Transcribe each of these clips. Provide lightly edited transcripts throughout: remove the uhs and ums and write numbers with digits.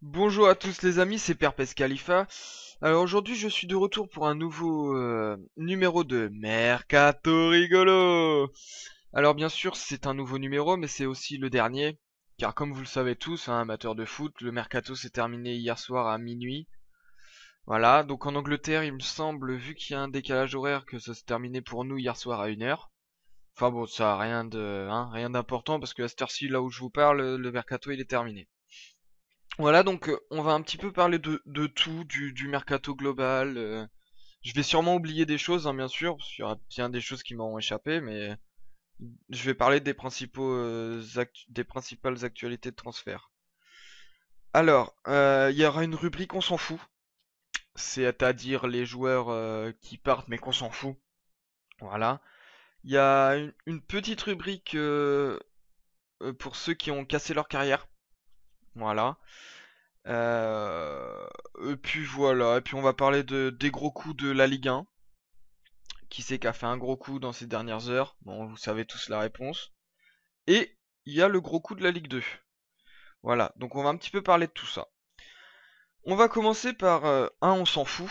Bonjour à tous les amis, c'est Perpes Khalifa. Alors aujourd'hui je suis de retour pour un nouveau numéro de Mercato Rigolo. Alors bien sûr c'est un nouveau numéro mais c'est aussi le dernier. Car comme vous le savez tous, hein, amateurs de foot, le Mercato s'est terminé hier soir à minuit. Voilà, donc en Angleterre il me semble, vu qu'il y a un décalage horaire, que ça s'est terminé pour nous hier soir à 1 heure. Enfin bon, ça a rien d'important parce que à cette heure-ci, là où je vous parle, le Mercato il est terminé. Voilà, donc on va un petit peu parler de tout, du mercato global. Je vais sûrement oublier des choses, hein, bien sûr, parce qu'il y aura bien des choses qui m'auront échappé, mais je vais parler des des principales actualités de transfert. Alors, il y aura une rubrique on s'en fout, c'est-à-dire les joueurs qui partent mais qu'on s'en fout. Voilà. Il y a une petite rubrique pour ceux qui ont cassé leur carrière. Voilà. Euh, et puis voilà, et puis on va parler des gros coups de la Ligue 1. Qui c'est qui a fait un gros coup dans ces dernières heures? Bon, vous savez tous la réponse. Et il y a le gros coup de la Ligue 2. Voilà, donc on va un petit peu parler de tout ça. On va commencer par un on s'en fout,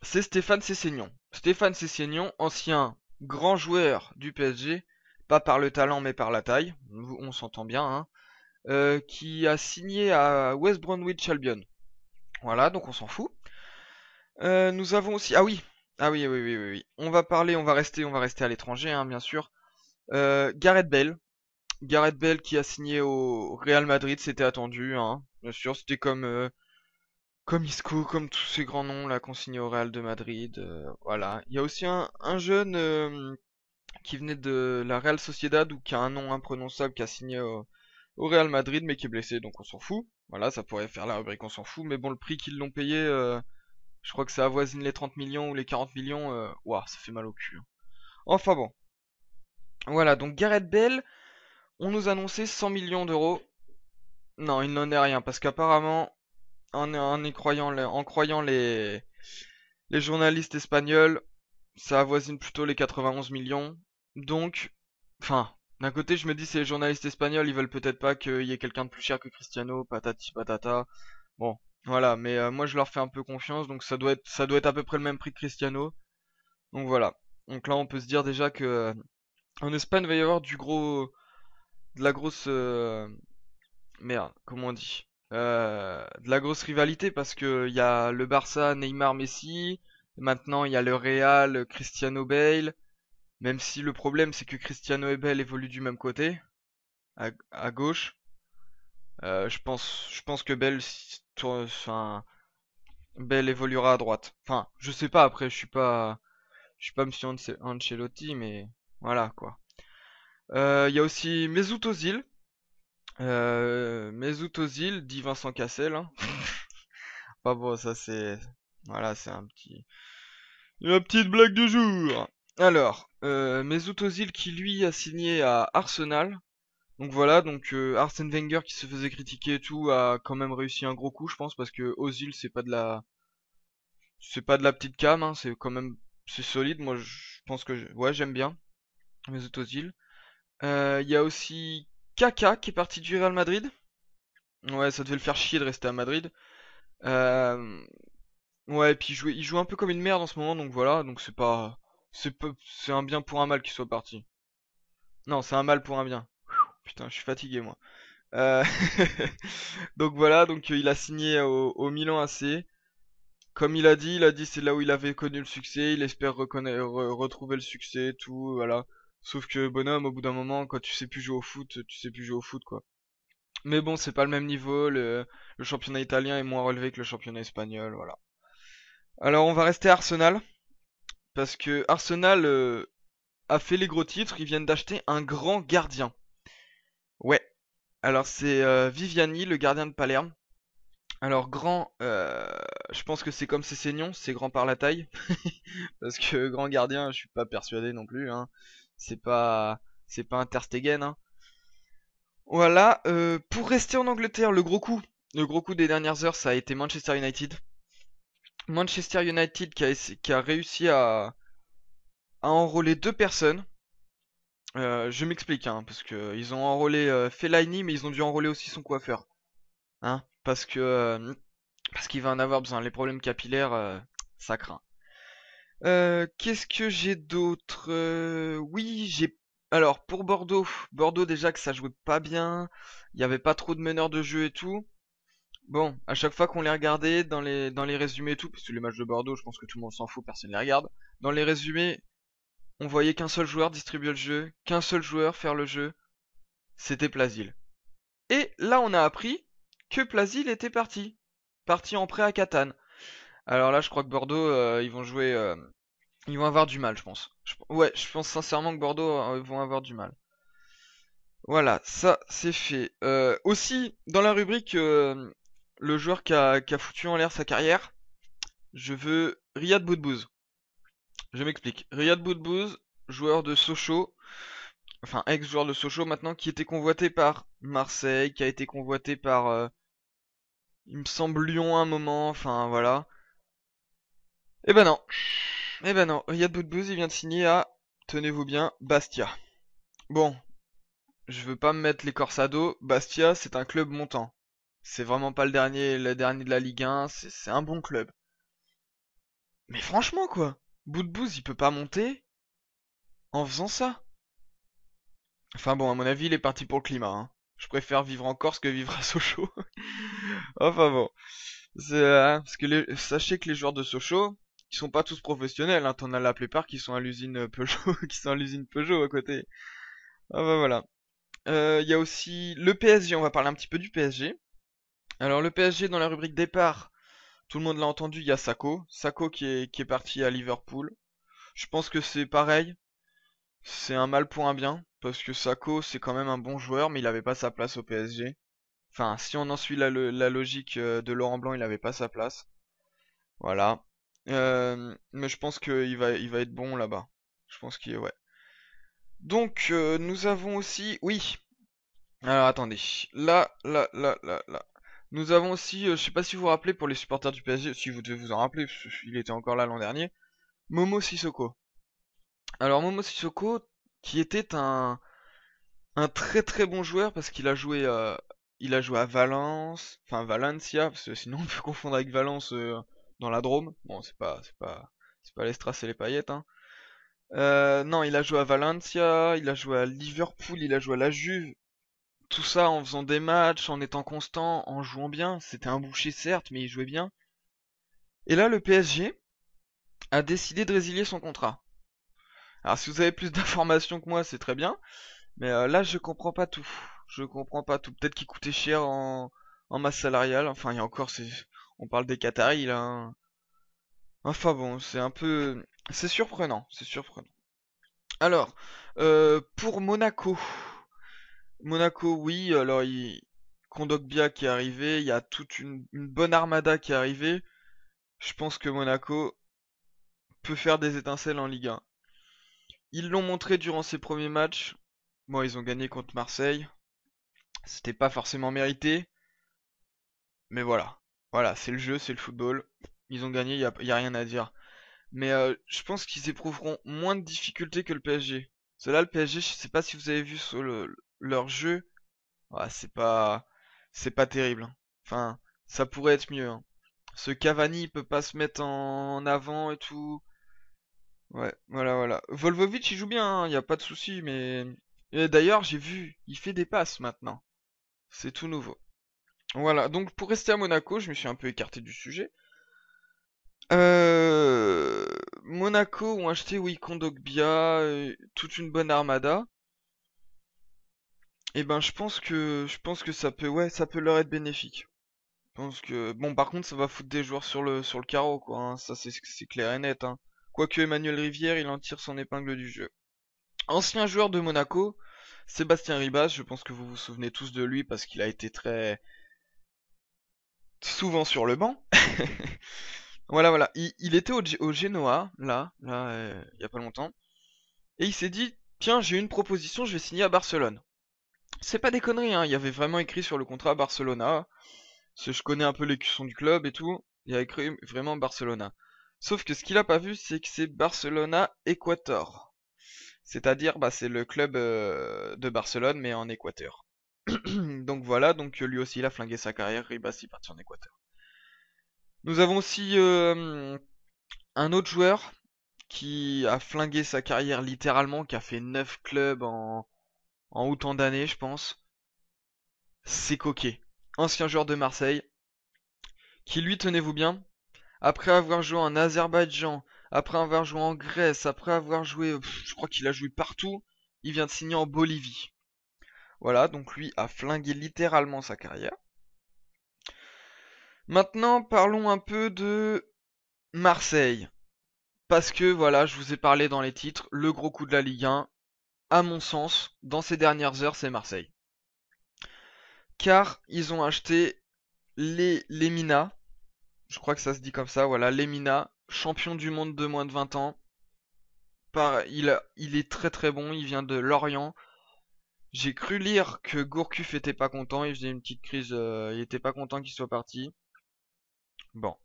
c'est Stéphane Sessegnon. Stéphane Sessegnon, ancien grand joueur du PSG, pas par le talent mais par la taille, on s'entend bien, hein, qui a signé à West Bromwich Albion. Voilà, donc on s'en fout. Nous avons aussi, oui. On va rester à l'étranger, hein, bien sûr. Gareth Bale. Gareth Bale qui a signé au Real Madrid, c'était attendu, hein. Bien sûr, c'était comme Isco, comme tous ces grands noms là qu'on signait au Real de Madrid. Voilà. Il y a aussi un jeune qui venait de la Real Sociedad ou qui a un nom imprononçable qui a signé au Real Madrid mais qui est blessé, donc on s'en fout. Voilà, ça pourrait faire la rubrique on s'en fout, mais bon, le prix qu'ils l'ont payé, je crois que ça avoisine les 30 millions ou les 40 millions. Ouah, ça fait mal au cul, hein. Enfin bon. Voilà, donc Gareth Bale, on nous annonçait 100 millions d'euros. Non, il n'en est rien, parce qu'apparemment, en croyant les journalistes espagnols, ça avoisine plutôt les 91 millions. Donc, enfin, d'un côté, je me dis, c'est les journalistes espagnols, ils veulent peut-être pas qu'il y ait quelqu'un de plus cher que Cristiano, patati patata. Bon, voilà, mais moi je leur fais un peu confiance, donc ça doit être à peu près le même prix que Cristiano. Donc voilà. Donc là, on peut se dire déjà que en Espagne, il va y avoir de la grosse, merde, comment on dit? De la grosse rivalité parce que il y a le Barça, Neymar, Messi. Maintenant, il y a le Real, Cristiano Bale. Même si le problème, c'est que Cristiano et Bale évoluent du même côté, à gauche. Je pense que enfin, Bale évoluera à droite. Enfin, je sais pas. Après, je suis pas Monsieur Ancelotti, mais voilà quoi. Il y a aussi Mesut Ozil. Mesut Ozil, dit Vincent Cassel, hein. Enfin bon, ça c'est... Voilà, c'est une petite blague du jour. Alors, Mesut Ozil qui lui a signé à Arsenal. Donc voilà, donc Arsène Wenger qui se faisait critiquer et tout a quand même réussi un gros coup, je pense, parce que Ozil c'est pas de la petite cam, hein, c'est quand même c'est solide. Moi, je pense que ouais, j'aime bien Mesut Ozil. Il y a aussi Kaka qui est parti du Real Madrid. Ouais, ça devait le faire chier de rester à Madrid. Euh, ouais, et puis il joue un peu comme une merde en ce moment, donc voilà, donc c'est un bien pour un mal qu'il soit parti. Non, c'est un mal pour un bien. Putain, je suis fatigué moi. Euh, donc voilà, donc il a signé au Milan AC. Comme il a dit c'est là où il avait connu le succès, il espère retrouver le succès, tout, voilà. Sauf que bonhomme, au bout d'un moment, quand tu sais plus jouer au foot, tu sais plus jouer au foot quoi. Mais bon, c'est pas le même niveau, le championnat italien est moins relevé que le championnat espagnol, voilà. Alors on va rester à Arsenal, parce que Arsenal a fait les gros titres, ils viennent d'acheter un grand gardien. Ouais, alors c'est Viviani, le gardien de Palerme. Alors grand, je pense que c'est comme Sessegnon, c'est grand par la taille. Parce que grand gardien, je suis pas persuadé non plus, hein. C'est pas un Ter Stegen, hein. Voilà, pour rester en Angleterre, le gros coup des dernières heures, ça a été Manchester United. Manchester United qui a réussi à enrôler deux personnes. Je m'explique, hein, parce que ils ont enrôlé Fellaini, mais ils ont dû enrôler aussi son coiffeur, hein, parce qu'il va en avoir besoin. Les problèmes capillaires, ça craint. Qu'est-ce que j'ai d'autre? Oui, j'ai. Alors pour Bordeaux, Bordeaux déjà que ça jouait pas bien, il y avait pas trop de meneurs de jeu et tout. Bon, à chaque fois qu'on les regardait dans les résumés et tout, parce que les matchs de Bordeaux, je pense que tout le monde s'en fout, personne les regarde. Dans les résumés, on voyait qu'un seul joueur distribuer le jeu, qu'un seul joueur faire le jeu, c'était Plasil. Et là, on a appris que Plasil était parti en prêt à Catane. Alors là, je crois que Bordeaux, ils vont avoir du mal, je pense. Ouais, je pense sincèrement que Bordeaux vont avoir du mal. Voilà, ça c'est fait. Aussi, dans la rubrique, le joueur qui a foutu en l'air sa carrière, je veux Riyad Boudbouz. Je m'explique. Riyad Boudbouz, joueur de Sochaux, enfin ex-joueur de Sochaux maintenant, qui était convoité par Marseille, qui a été convoité par, il me semble Lyon à un moment, enfin voilà. Eh ben non, eh ben non, Riyad Boudbouz il vient de signer à, tenez-vous bien, Bastia. Bon, je veux pas me mettre les corses à dos, Bastia c'est un club montant. C'est vraiment pas le dernier de la Ligue 1, c'est un bon club. Mais franchement quoi, Boudbouz il peut pas monter en faisant ça. Enfin bon, à mon avis, il est parti pour le climat, hein. Je préfère vivre en Corse que vivre à Sochaux. Enfin bon, parce que sachez que les joueurs de Sochaux, ils sont pas tous professionnels, hein. T'en as la plupart qui sont à l'usine Peugeot, qui sont à l'usine Peugeot à côté. Ah bah voilà. Il y a aussi le PSG, on va parler un petit peu du PSG. Alors le PSG dans la rubrique départ, tout le monde l'a entendu, il y a Sako qui est parti à Liverpool. Je pense que c'est pareil, c'est un mal pour un bien, parce que Sako c'est quand même un bon joueur, mais il avait pas sa place au PSG. Enfin, si on en suit la logique de Laurent Blanc, il avait pas sa place. Voilà. Mais je pense qu'il va être bon là-bas. Je pense qu'il ouais. Donc nous avons aussi, oui. Alors attendez, là. Nous avons aussi, je sais pas si vous vous rappelez pour les supporters du PSG, si vous devez vous en rappeler, parce qu'il était encore là l'an dernier. Momo Sissoko. Alors Momo Sissoko, qui était un très très bon joueur parce qu'il a joué à Valence, enfin Valencia, parce que sinon on peut confondre avec Valence dans la Drôme. Bon, c'est pas les strass et les paillettes, hein. Non, il a joué à Valencia, il a joué à Liverpool, il a joué à la Juve. Tout ça en faisant des matchs, en étant constant, en jouant bien. C'était un boucher certes, mais il jouait bien. Et là, le PSG a décidé de résilier son contrat. Alors si vous avez plus d'informations que moi, c'est très bien. Mais là, je comprends pas tout. Je comprends pas tout. Peut-être qu'il coûtait cher en masse salariale. Enfin, il y a encore, on parle des Qataris là, hein. Enfin bon, c'est un peu, c'est surprenant, c'est surprenant. Alors, pour Monaco, Monaco, oui. Alors, Kondogbia qui est arrivé, il y a toute une bonne armada qui est arrivée. Je pense que Monaco peut faire des étincelles en Ligue 1. Ils l'ont montré durant ses premiers matchs. Bon, ils ont gagné contre Marseille. C'était pas forcément mérité. Mais voilà. Voilà, c'est le jeu, c'est le football. Ils ont gagné, y a rien à dire. Mais je pense qu'ils éprouveront moins de difficultés que le PSG. Cela, le PSG, je sais pas si vous avez vu sur leur jeu. Ouais, c'est pas terrible, hein. Enfin, ça pourrait être mieux, hein. Ce Cavani, il peut pas se mettre en avant et tout. Ouais, voilà. Volvovic, il joue bien, hein, y a pas de souci, mais et d'ailleurs, j'ai vu, il fait des passes maintenant. C'est tout nouveau. Voilà, donc pour rester à Monaco, je me suis un peu écarté du sujet. Euh... Monaco ont acheté, oui, Kondogbia, toute une bonne armada. Et ben, je pense que ça peut, ouais, ça peut leur être bénéfique. Je pense que, bon, par contre, ça va foutre des joueurs sur le carreau, quoi, hein. Ça, c'est clair et net, hein. Quoique Emmanuel Rivière, il en tire son épingle du jeu. Ancien joueur de Monaco, Sébastien Ribas, je pense que vous vous souvenez tous de lui parce qu'il a été très souvent sur le banc. Voilà. Il était au Genoa, là, il y a pas longtemps. Et il s'est dit, tiens, j'ai une proposition, je vais signer à Barcelone. C'est pas des conneries, hein. Il y avait vraiment écrit sur le contrat Barcelona. Je connais un peu l'écusson du club et tout. Il avait cru vraiment Barcelona. Sauf que ce qu'il a pas vu, c'est que c'est Barcelona Équateur. C'est-à-dire, bah, c'est le club de Barcelone, mais en Équateur. Donc voilà, donc lui aussi il a flingué sa carrière, Ribas il est parti en Équateur. Nous avons aussi un autre joueur qui a flingué sa carrière littéralement, qui a fait 9 clubs en autant d'années, je pense. C'est Coquet, ancien joueur de Marseille, qui lui, tenez-vous bien, après avoir joué en Azerbaïdjan, après avoir joué en Grèce, après avoir joué, je crois qu'il a joué partout, il vient de signer en Bolivie. Voilà, donc lui a flingué littéralement sa carrière. Maintenant, parlons un peu de Marseille. Parce que voilà, je vous ai parlé dans les titres, le gros coup de la Ligue 1, à mon sens, dans ces dernières heures, c'est Marseille. Car ils ont acheté les Lemina, je crois que ça se dit comme ça, voilà, Lemina, champion du monde de moins de 20 ans. Il est très très bon, il vient de Lorient. J'ai cru lire que Gourcuff était pas content, il faisait une petite crise, il était pas content qu'il soit parti. Bon,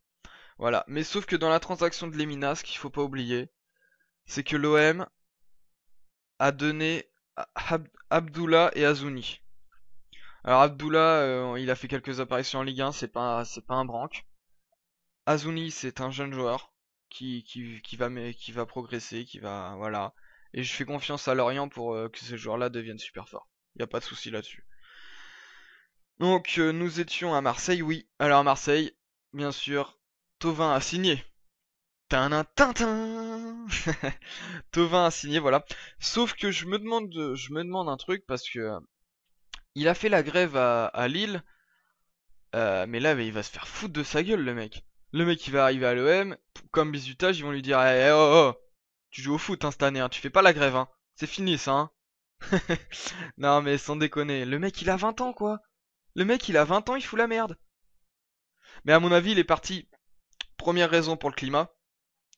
voilà. Mais sauf que dans la transaction de Lemina, ce qu'il faut pas oublier, c'est que l'OM a donné Abdullah et Azouni. Alors Abdullah, il a fait quelques apparitions en Ligue 1, c'est pas un branque. Azouni, c'est un jeune joueur qui va progresser, qui va, voilà. Et je fais confiance à Lorient pour que ce joueur-là devienne super fort. Y a pas de souci là-dessus. Donc nous étions à Marseille, oui. Alors à Marseille, bien sûr, Thauvin a signé. Tintin. Thauvin a signé, voilà. Sauf que je me demande un truc parce que il a fait la grève à Lille, mais là il va se faire foutre de sa gueule le mec. Le mec il va arriver à l'OM, comme bizutage, ils vont lui dire eh, oh, oh, tu joues au foot hein, cette année, hein, tu fais pas la grève hein. C'est fini ça hein. Non mais sans déconner, le mec il a 20 ans quoi. Le mec il a 20 ans, il fout la merde. Mais à mon avis il est parti. Première raison pour le climat,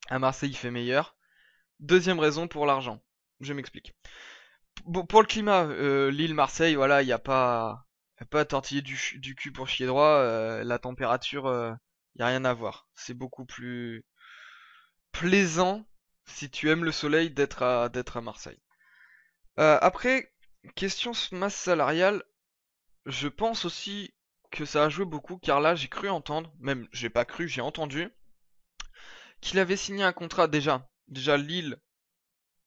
à Marseille il fait meilleur. Deuxième raison pour l'argent. Je m'explique. Bon, pour le climat, Lille-Marseille, voilà, il n'y a pas, y a pas à tortiller du cul pour chier droit. La température, y a rien à voir. C'est beaucoup plus plaisant si tu aimes le soleil d'être à Marseille. Après, question masse salariale, je pense aussi que ça a joué beaucoup car là j'ai cru entendre, même j'ai pas cru, j'ai entendu qu'il avait signé un contrat déjà. Déjà Lille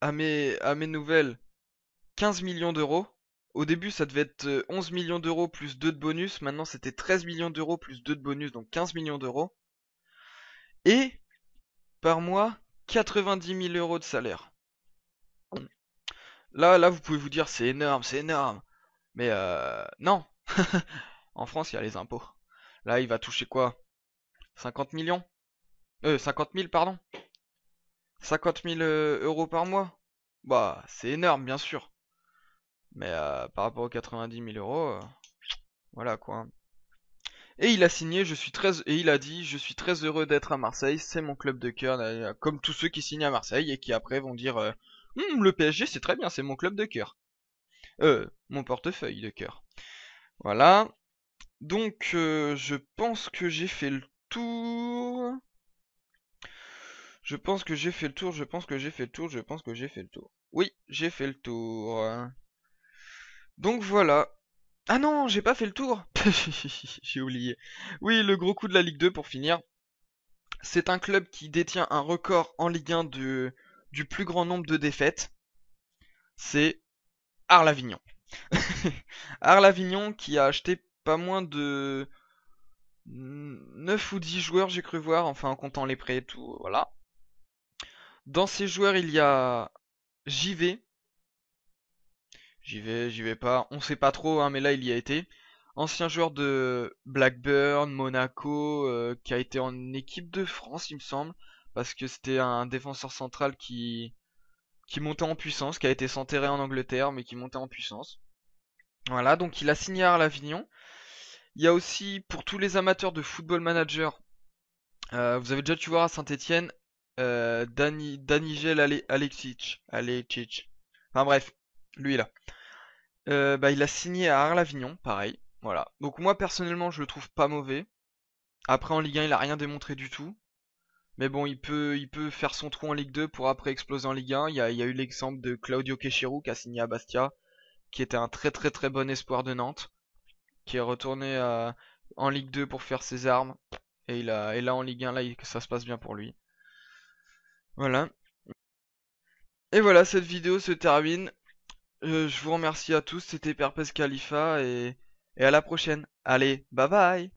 à mes nouvelles 15 millions d'euros. Au début, ça devait être 11 millions d'euros plus 2 de bonus. Maintenant, c'était 13 millions d'euros plus 2 de bonus, donc 15 millions d'euros. Et par mois, 90 000 euros de salaire. Là, vous pouvez vous dire, c'est énorme, c'est énorme. Mais non. En France, il y a les impôts. Là, il va toucher quoi? 50 millions? 50 000, pardon. 50 000 euros par mois? Bah, c'est énorme, bien sûr. Mais par rapport aux 90 000 euros, voilà quoi. Et il a signé, et il a dit, je suis très heureux d'être à Marseille, c'est mon club de cœur, comme tous ceux qui signent à Marseille et qui après vont dire, le PSG c'est très bien, c'est mon club de cœur. Mon portefeuille de cœur. Voilà. Donc, je pense que j'ai fait le tour. Je pense que j'ai fait le tour, je pense que j'ai fait le tour, je pense que j'ai fait le tour. Oui, j'ai fait le tour. Donc voilà. Ah non, j'ai pas fait le tour. J'ai oublié. Oui, le gros coup de la Ligue 2 pour finir. C'est un club qui détient un record en Ligue 1 du plus grand nombre de défaites. C'est Arles-Avignon. Arles-Avignon qui a acheté pas moins de 9 ou 10 joueurs, j'ai cru voir, enfin en comptant les prêts et tout, voilà. Dans ces joueurs, il y a JV. J'y vais pas, on sait pas trop, hein, mais là il y a été. Ancien joueur de Blackburn, Monaco, qui a été en équipe de France, il me semble, parce que c'était un défenseur central qui montait en puissance, qui a été s'enterrer en Angleterre, mais qui montait en puissance. Voilà, donc il a signé à Arles-Avignon. Il y a aussi, pour tous les amateurs de football manager, vous avez déjà dû voir à Saint-Etienne, Danigel Alexic. Enfin bref, lui là. Bah, il a signé à Arles-Avignon, pareil. Voilà. Donc moi personnellement je le trouve pas mauvais. Après en Ligue 1, il a rien démontré du tout. Mais bon, il peut faire son trou en Ligue 2 pour après exploser en Ligue 1. Il y a eu l'exemple de Claudio Queiroz qui a signé à Bastia, qui était un très très très bon espoir de Nantes, qui est retourné en Ligue 2 pour faire ses armes. Et là en Ligue 1, là, ça se passe bien pour lui. Voilà. Et voilà, cette vidéo se termine. Je vous remercie à tous, c'était Perpes Khalifa et à la prochaine. Allez, bye bye!